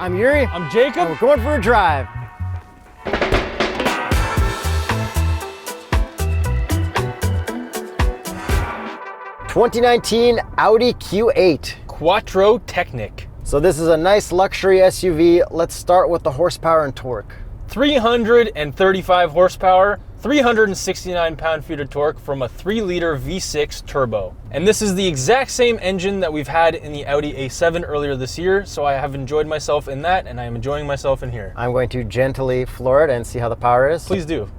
I'm Yuri. I'm Jacob. And we're going for a drive. '2019 Audi Q8. Quattro Technic. So this is a nice luxury SUV. Let's start with the horsepower and torque. 335 horsepower, 369 pound-feet of torque from a 3-liter V6 turbo. And this is the exact same engine that we've had in the Audi A7 earlier this year, so I have enjoyed myself in that, and I am enjoying myself in here. I'm going to gently floor it and see how the power is. Please do.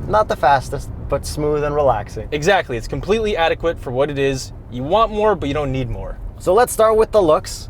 Not the fastest, but smooth and relaxing. Exactly, it's completely adequate for what it is. You want more, but you don't need more. So let's start with the looks.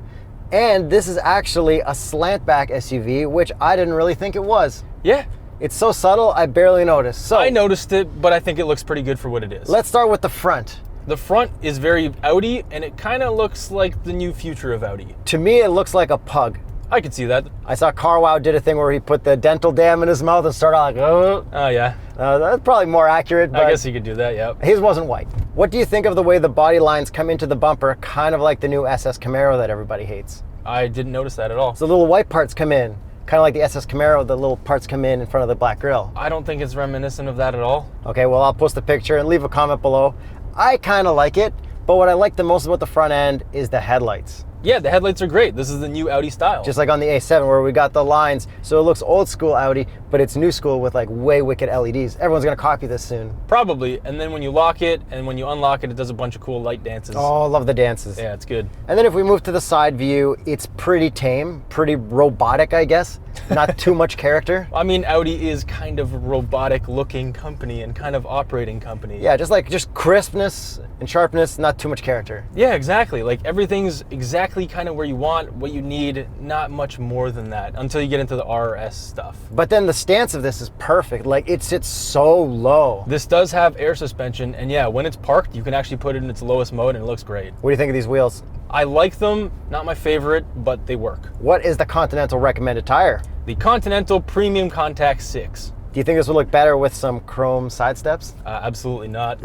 And this is actually a slant back SUV, which I didn't really think it was. Yeah. It's so subtle, I barely noticed. So I noticed it, but I think it looks pretty good for what it is. let's start with the front. The front is very Audi, and it kind of looks like the new future of Audi. To me, it looks like a pug. I could see that. I saw CarWow did a thing where he put the dental dam in his mouth and started like, oh. Oh, yeah. That's probably more accurate, but I guess you could do that, yeah. his wasn't white. What do you think of the way the body lines come into the bumper, kind of like the new SS Camaro that everybody hates? I didn't notice that at all. So the little white parts come in, kind of like the SS Camaro, the little parts come in front of the black grille. I don't think it's reminiscent of that at all. Okay, well, I'll post a picture and leave a comment below. I kind of like it, but what I like the most about the front end is the headlights. Yeah, the headlights are great. This is the new Audi style. Just like on the A7 where we got the lines, so it looks old school Audi, but it's new school with like way wicked LEDs. Everyone's gonna copy this soon. Probably, and then when you lock it and when you unlock it, it does a bunch of cool light dances. Oh, I love the dances. Yeah, it's good. And then if we move to the side view, it's pretty tame, pretty robotic, I guess. Not too much character. I mean, Audi is kind of a robotic looking company and kind of operating company. Yeah, just crispness and sharpness, not too much character. Yeah, exactly. Like everything's exactly kind of where you want, what you need, not much more than that until you get into the RS stuff. But then the stance of this is perfect. Like it sits so low. This does have air suspension, and yeah, when it's parked, you can actually put it in its lowest mode and it looks great. What do you think of these wheels? I like them, not my favorite, but they work. What is the Continental recommended tire? The Continental Premium Contact 6. Do you think this would look better with some chrome side steps? Absolutely not.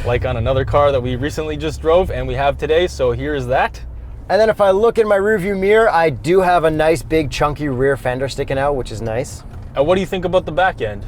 Like on another car that we recently just drove and we have today, so here's that. And then if I look in my rearview mirror, I do have a nice big chunky rear fender sticking out, which is nice. And what do you think about the back end?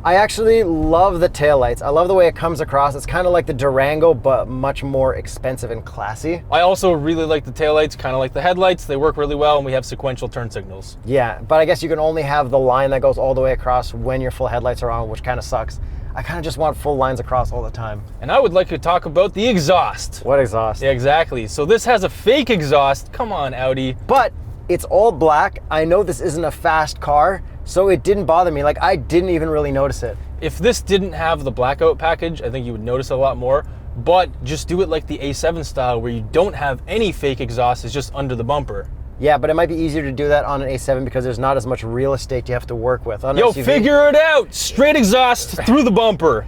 I actually love the taillights. I love the way it comes across. It's kind of like the Durango, but much more expensive and classy. I also really like the taillights, kind of like the headlights. They work really well, and we have sequential turn signals. Yeah, but I guess you can only have the line that goes all the way across when your full headlights are on, which kind of sucks. I kind of just want full lines across all the time. And I would like to talk about the exhaust. What exhaust? Yeah, exactly. So this has a fake exhaust. Come on, Audi. But it's all black. I know this isn't a fast car, so it didn't bother me. Like, I didn't even really notice it. If this didn't have the blackout package, I think you would notice a lot more. But just do it like the A7 style, where you don't have any fake exhaust. It's just under the bumper. Yeah, but it might be easier to do that on an A7 because there's not as much real estate you have to work with. On Yo, SUV, figure it out! Straight exhaust through the bumper.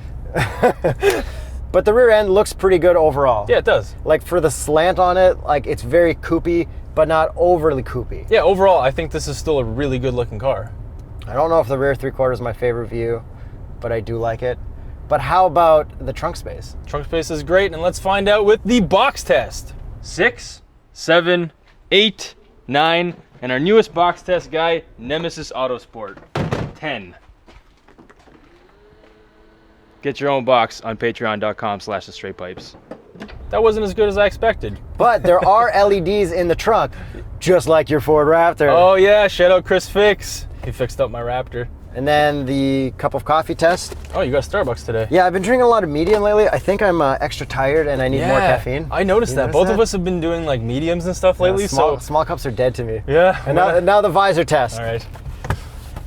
But the rear end looks pretty good overall. Yeah, it does. Like for the slant on it, like it's very coupy, but not overly coupy. Yeah, overall, I think this is still a really good looking car. I don't know if the rear 3/4 is my favorite view, but I do like it. But how about the trunk space? Trunk space is great, and let's find out with the box test. 6, 7, 8, 9, and our newest box test guy, Nemesis Autosport, 10. Get your own box on patreon.com/TheStraightPipes. That wasn't as good as I expected. But there are LEDs in the trunk, just like your Ford Raptor. Oh yeah, shout out Chris Fix. He fixed up my Raptor. And then the cup of coffee test. Oh, you got Starbucks today. Yeah, I've been drinking a lot of medium lately. I think I'm extra tired and I need more caffeine. I noticed that. Both of us have been doing like mediums and stuff lately. Small cups are dead to me. Yeah. And now the visor test. All right.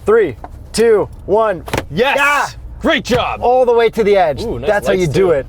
3, 2, 1. Yes! Yeah! Great job! All the way to the edge. Ooh, nice That's how you lights, do too. it.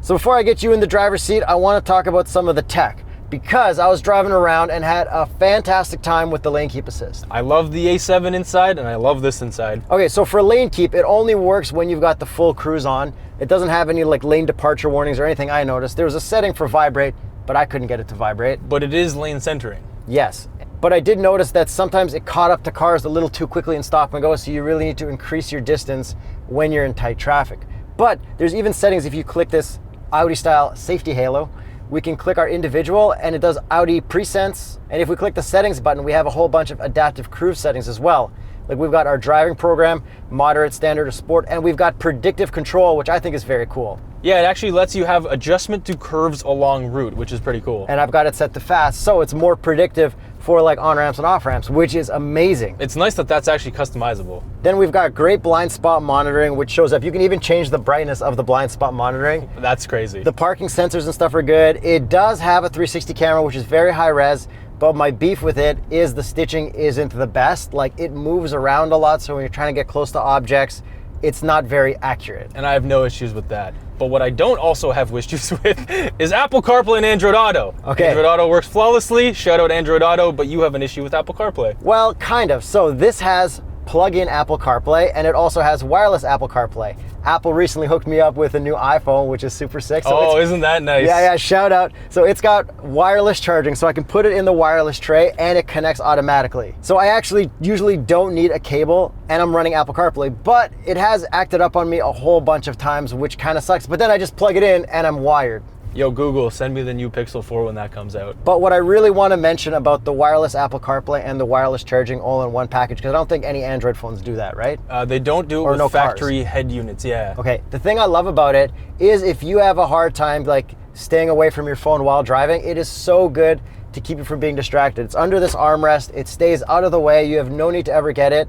So before I get you in the driver's seat, I want to talk about some of the tech, because I was driving around and had a fantastic time with the lane keep assist. I love the A7 inside, and I love this inside. Okay, so for lane keep, it only works when you've got the full cruise on. It doesn't have any like lane departure warnings or anything I noticed. There was a setting for vibrate, but I couldn't get it to vibrate. But it is lane centering. Yes, but I did notice that sometimes it caught up to cars a little too quickly in stop and go, so you really need to increase your distance when you're in tight traffic. But there's even settings, if you click this Audi style safety halo. We can click our individual and it does Audi presense. And if we click the settings button, we have a whole bunch of adaptive cruise settings as well. Like we've got our driving program, moderate, standard, or sport, and we've got predictive control, which I think is very cool. Yeah, it actually lets you have adjustment to curves along route, which is pretty cool. And I've got it set to fast, so it's more predictive for like on-ramps and off-ramps, which is amazing. It's nice that that's actually customizable. Then we've got great blind spot monitoring, which shows up. You can even change the brightness of the blind spot monitoring. That's crazy. The parking sensors and stuff are good. It does have a 360 camera, which is very high res, but my beef with it is the stitching isn't the best. Like it moves around a lot, so when you're trying to get close to objects, it's not very accurate. And I have no issues with that. But what I don't also have issues with is Apple CarPlay and Android Auto. Okay. Android Auto works flawlessly. Shout out Android Auto, but you have an issue with Apple CarPlay. Well, kind of. So this has plug-in Apple CarPlay, and it also has wireless Apple CarPlay. Apple recently hooked me up with a new iPhone, which is super sick. So isn't that nice? Yeah, shout out. So it's got wireless charging, so I can put it in the wireless tray and it connects automatically. So I actually usually don't need a cable and I'm running Apple CarPlay, but it has acted up on me a whole bunch of times, which kind of sucks. But then I just plug it in and I'm wired. Yo, Google, send me the new Pixel 4 when that comes out. But what I really want to mention about the wireless Apple CarPlay and the wireless charging all in one package, because I don't think any Android phones do that, right? They don't do it with factory head units, yeah. Okay, the thing I love about it is if you have a hard time like staying away from your phone while driving, it is so good to keep you from being distracted. It's under this armrest, it stays out of the way, you have no need to ever get it.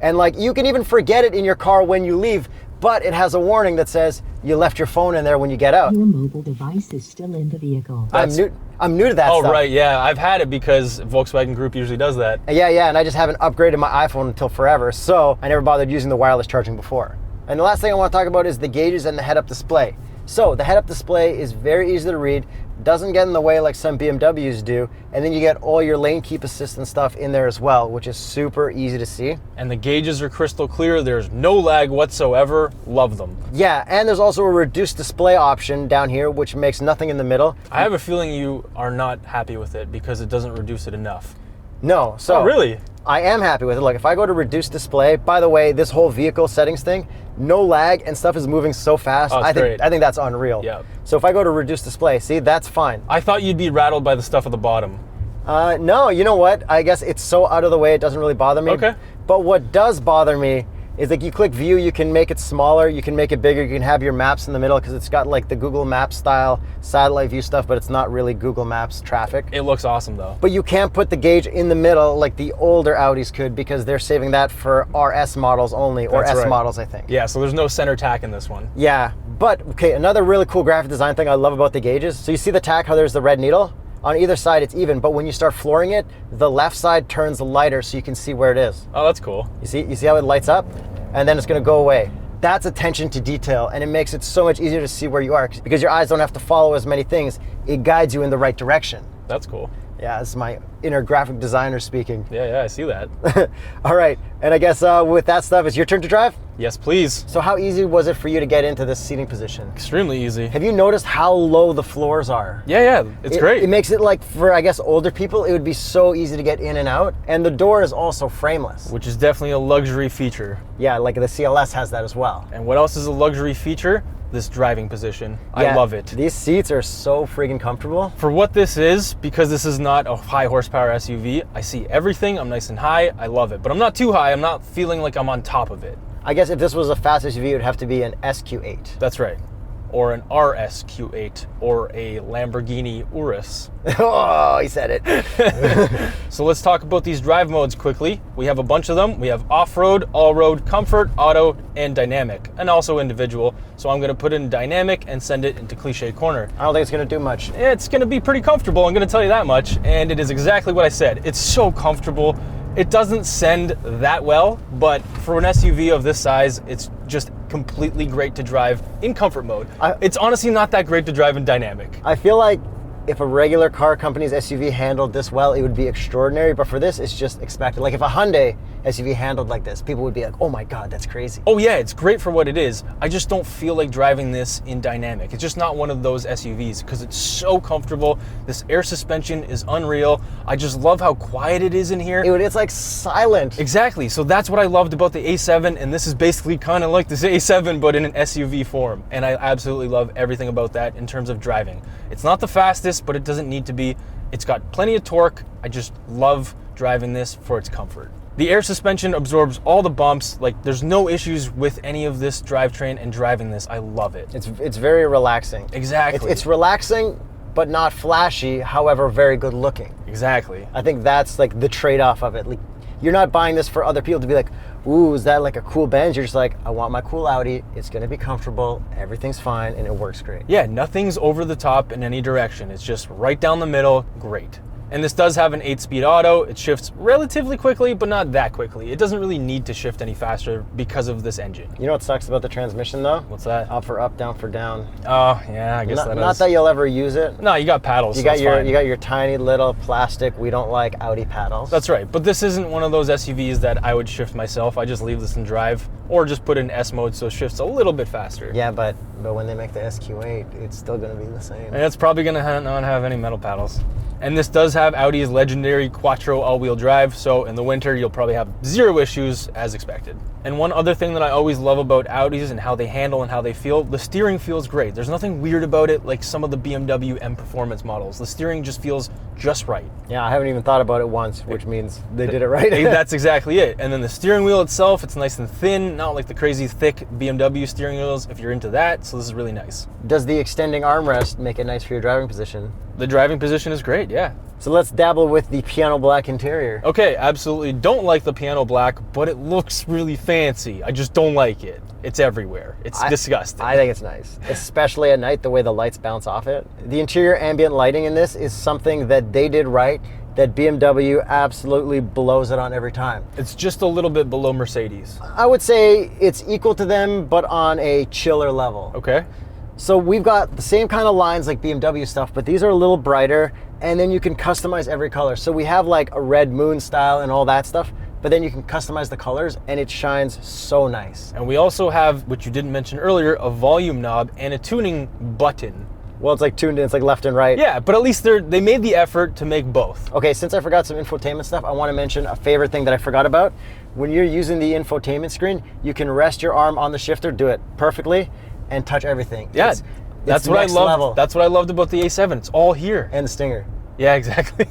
And like you can even forget it in your car when you leave, but it has a warning that says you left your phone in there when you get out. Your mobile device is still in the vehicle. I'm new to that stuff. Oh, right, yeah. I've had it because Volkswagen Group usually does that. Yeah, and I just haven't upgraded my iPhone until forever, so I never bothered using the wireless charging before. And the last thing I want to talk about is the gauges and the head-up display. So the head-up display is very easy to read, doesn't get in the way like some BMWs do, and then you get all your lane keep assist and stuff in there as well, which is super easy to see. And the gauges are crystal clear, there's no lag whatsoever, love them. Yeah, and there's also a reduced display option down here, which makes nothing in the middle. I have a feeling you are not happy with it because it doesn't reduce it enough. No, so Oh, really? I am happy with it. Look, if I go to reduce display, by the way, this whole vehicle settings thing, no lag and stuff is moving so fast. Oh, it's great. I think that's unreal. Yeah. So if I go to reduce display, see, that's fine. I thought you'd be rattled by the stuff at the bottom. No, you know what? I guess it's so out of the way, it doesn't really bother me. Okay. But what does bother me is like you click view, you can make it smaller, you can make it bigger, you can have your maps in the middle because it's got like the Google Maps style satellite view stuff, but it's not really Google Maps traffic. It looks awesome though. But you can't put the gauge in the middle like the older Audis could because they're saving that for RS models only, or That's S right. models, I think. Yeah, so there's no center tack in this one. Yeah, but okay, another really cool graphic design thing I love about the gauges. So you see the tack, how there's the red needle? On either side it's even, but when you start flooring it, the left side turns lighter so you can see where it is. Oh, that's cool. You see how it lights up? And then it's gonna go away. That's attention to detail, and it makes it so much easier to see where you are because your eyes don't have to follow as many things. It guides you in the right direction. That's cool. Yeah, this is my inner graphic designer speaking. Yeah, I see that. All right, and I guess with that stuff, it's your turn to drive? Yes, please. So how easy was it for you to get into this seating position? Extremely easy. Have you noticed how low the floors are? Yeah, it's great. It makes it like, for I guess older people, it would be so easy to get in and out. And the door is also frameless. Which is definitely a luxury feature. Yeah, like the CLS has that as well. And what else is a luxury feature? This driving position. I love it. These seats are so friggin' comfortable. For what this is, because this is not a high horsepower SUV, I see everything, I'm nice and high, I love it. But I'm not too high, I'm not feeling like I'm on top of it. I guess if this was a fast SUV, it would have to be an SQ8. That's right. Or an RS Q8, or a Lamborghini Urus. Oh, he said it. So let's talk about these drive modes quickly. We have a bunch of them. We have off-road, all-road, comfort, auto, and dynamic, and also individual. So I'm gonna put in dynamic and send it into cliche corner. I don't think it's gonna do much. It's gonna be pretty comfortable, I'm gonna tell you that much, and it is exactly what I said. It's so comfortable. It doesn't send that well, but for an SUV of this size, it's just completely great to drive in comfort mode. It's honestly not that great to drive in dynamic. I feel like if a regular car company's SUV handled this well, it would be extraordinary. But for this, it's just expected. Like if a Hyundai SUV handled like this, people would be like, oh my God, that's crazy. Oh yeah, it's great for what it is. I just don't feel like driving this in dynamic. It's just not one of those SUVs because it's so comfortable. This air suspension is unreal. I just love how quiet it is in here. It's like silent. Exactly, so that's what I loved about the A7, and this is basically kind of like this A7 but in an SUV form, and I absolutely love everything about that in terms of driving. It's not the fastest, but it doesn't need to be. It's got plenty of torque. I just love driving this for its comfort. The air suspension absorbs all the bumps. Like there's no issues with any of this drivetrain, and driving this, I love it. It's very relaxing. Exactly. It's relaxing, but not flashy, however, very good looking. Exactly. I think that's like the trade-off of it. Like, you're not buying this for other people to be like, ooh, is that like a cool Benz? You're just like, I want my cool Audi. It's going to be comfortable. Everything's fine, and it works great. Yeah, nothing's over the top in any direction. It's just right down the middle. Great. And this does have an 8-speed auto. It shifts relatively quickly, but not that quickly. It doesn't really need to shift any faster because of this engine. You know what sucks about the transmission though? What's that? Up for up, down for down. Oh, yeah, I guess Not that you'll ever use it. No, you got paddles. You so got it's your fine. you got your tiny little plastic, we don't like Audi paddles. That's right, but this isn't one of those SUVs that I would shift myself. I just leave this in drive, or just put it in S mode so it shifts a little bit faster. Yeah, but when they make the Q8, it's still going to be the same. And it's probably going to not have any metal paddles. And this does have Audi's legendary Quattro all-wheel drive, so in the winter you'll probably have zero issues as expected. And one other thing that I always love about Audis and how they handle and how they feel, the steering feels great. There's nothing weird about it like some of the BMW M Performance models. The steering just feels just right. Yeah, I haven't even thought about it once, which means they did it right. That's exactly it. And then the steering wheel itself, it's nice and thin, not like the crazy thick BMW steering wheels if you're into that, so this is really nice. Does the extending armrest make it nice for your driving position? The driving position is great, yeah. So let's dabble with the piano black interior. Okay, absolutely don't like the piano black, but it looks really fancy. I just don't like it. It's everywhere. It's disgusting. I think it's nice, especially at night, the way the lights bounce off it. The interior ambient lighting in this is something that they did right, that BMW absolutely blows it on every time. It's just a little bit below Mercedes. I would say it's equal to them, but on a chiller level. Okay. So we've got the same kind of lines like BMW stuff, but these are a little brighter, and then you can customize every color. So we have like a red moon style and all that stuff, but then you can customize the colors and it shines so nice. And we also have, which you didn't mention earlier, a volume knob and a tuning button. Well, it's like tuned in, it's like left and right. Yeah, but at least they made the effort to make both. Okay, since I forgot some infotainment stuff, I want to mention a favorite thing that I forgot about. When you're using the infotainment screen, you can rest your arm on the shifter, do it perfectly, and touch everything. Yeah, that's what I loved. Level. That's what I loved about the A7. It's all here. And the Stinger. Yeah, exactly.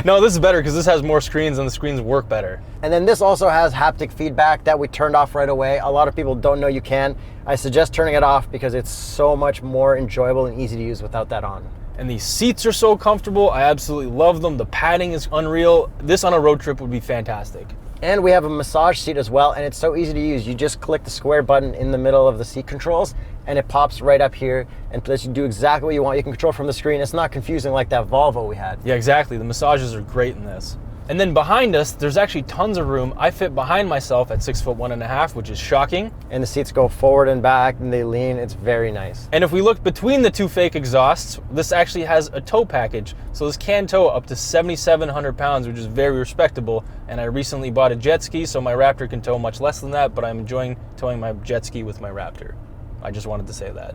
No, this is better because this has more screens and the screens work better. And then this also has haptic feedback that we turned off right away. A lot of people don't know you can. I suggest turning it off because it's so much more enjoyable and easy to use without that on. And these seats are so comfortable. I absolutely love them. The padding is unreal. This on a road trip would be fantastic. And we have a massage seat as well, and it's so easy to use. You just click the square button in the middle of the seat controls, and it pops right up here and lets you do exactly what you want. You can control from the screen. It's not confusing like that Volvo we had. Yeah, exactly. The massages are great in this. And then behind us, there's actually tons of room. I fit behind myself at 6'1.5", which is shocking. And the seats go forward and back, and they lean. It's very nice. And if we look between the two fake exhausts, this actually has a tow package. So this can tow up to 7,700 pounds, which is very respectable. And I recently bought a jet ski, so my Raptor can tow much less than that, but I'm enjoying towing my jet ski with my Raptor. I just wanted to say that.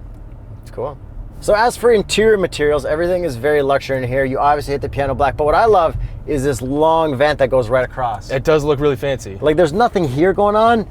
It's cool. So as for interior materials, everything is very luxury in here. You obviously hit the piano black, but what I love is this long vent that goes right across. It does look really fancy. Like there's nothing here going on,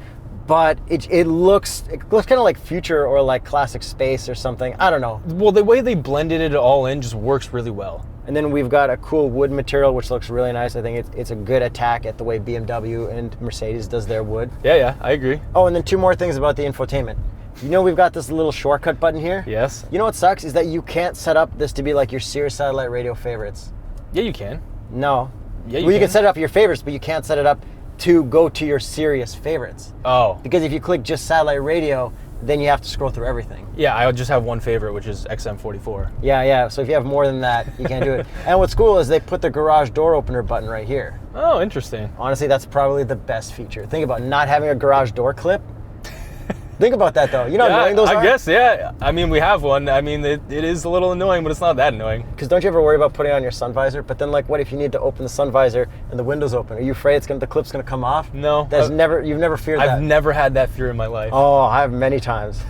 but it looks kind of like future or like classic space or something. I don't know. Well, the way they blended it all in just works really well. And then we've got a cool wood material, which looks really nice. I think it's a good attack at the way BMW and Mercedes does their wood. Yeah, I agree. Oh, and then two more things about the infotainment. You know we've got this little shortcut button here? Yes. You know what sucks is that you can't set up this to be like your Sirius satellite radio favorites. Yeah, you can. No. Yeah, you can set it up your favorites, but you can't set it up to go to your Sirius favorites. Oh. Because if you click just satellite radio, then you have to scroll through everything. Yeah, I just have one favorite, which is XM44. Yeah. So if you have more than that, you can't do it. And what's cool is they put the garage door opener button right here. Oh, interesting. Honestly, that's probably the best feature. Think about not having a garage door clip. Think about that though. You know how annoying those are? I guess, yeah. I mean, we have one. I mean, it is a little annoying, but it's not that annoying. Because don't you ever worry about putting on your sun visor? But then, like, what if you need to open the sun visor and the window's open? Are you afraid the clip's gonna come off? No. You've never feared that? I've never had that fear in my life. Oh, I have many times.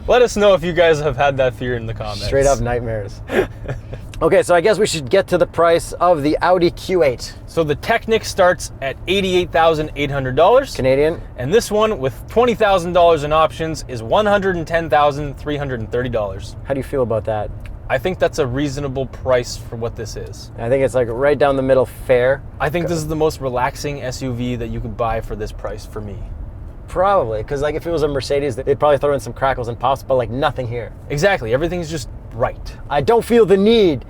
Let us know if you guys have had that fear in the comments. Straight up nightmares. Okay, so I guess we should get to the price of the Audi Q8. So the Technic starts at $88,800. Canadian. And this one with $20,000 in options is $110,330. How do you feel about that? I think that's a reasonable price for what this is. I think it's like right down the middle fair. I think this is the most relaxing SUV that you could buy for this price for me. Probably, because like if it was a Mercedes, they'd probably throw in some crackles and pops, but like nothing here. Exactly, everything's just right. I don't feel the need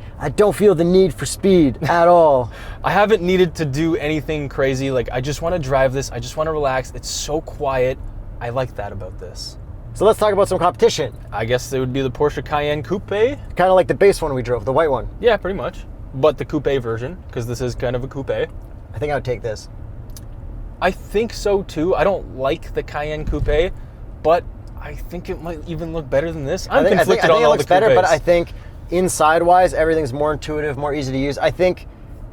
for speed at all. I haven't needed to do anything crazy. Like, I just want to drive this. I just want to relax. It's so quiet. I like that about this. So let's talk about some competition. I guess it would be the Porsche Cayenne Coupe. Kind of like the base one we drove, the white one. Yeah, pretty much. But the coupe version, because this is kind of a coupe. I think I would take this. I think so too. I don't like the Cayenne Coupe, but I think it might even look better than this. I think it looks better, but I coupes. think inside-wise, everything's more intuitive, more easy to use. I think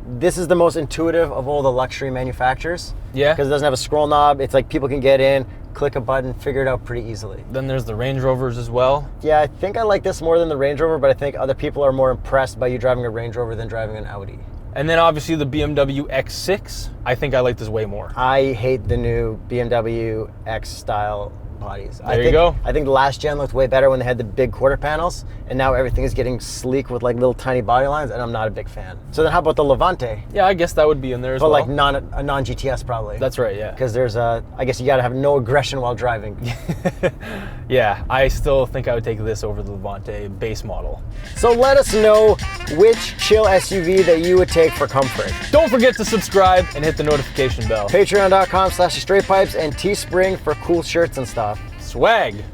this is the most intuitive of all the luxury manufacturers. Yeah. Because it doesn't have a scroll knob. It's like people can get in, click a button, figure it out pretty easily. Then there's the Range Rovers as well. Yeah, I think I like this more than the Range Rover, but I think other people are more impressed by you driving a Range Rover than driving an Audi. And then obviously the BMW X6. I think I like this way more. I hate the new BMW X style bodies. There you go. I think the last gen looked way better when they had the big quarter panels, and now everything is getting sleek with like little tiny body lines, and I'm not a big fan. So then how about the Levante? Yeah, I guess that would be in there as But well. like a non-GTS probably. That's right, yeah. Because there's I guess you gotta have no aggression while driving. Yeah, I still think I would take this over the Levante base model. So let us know which chill SUV that you would take for comfort. Don't forget to subscribe and hit the notification bell. Patreon.com/TheStraightPipes and Teespring for cool shirts and stuff. Swag.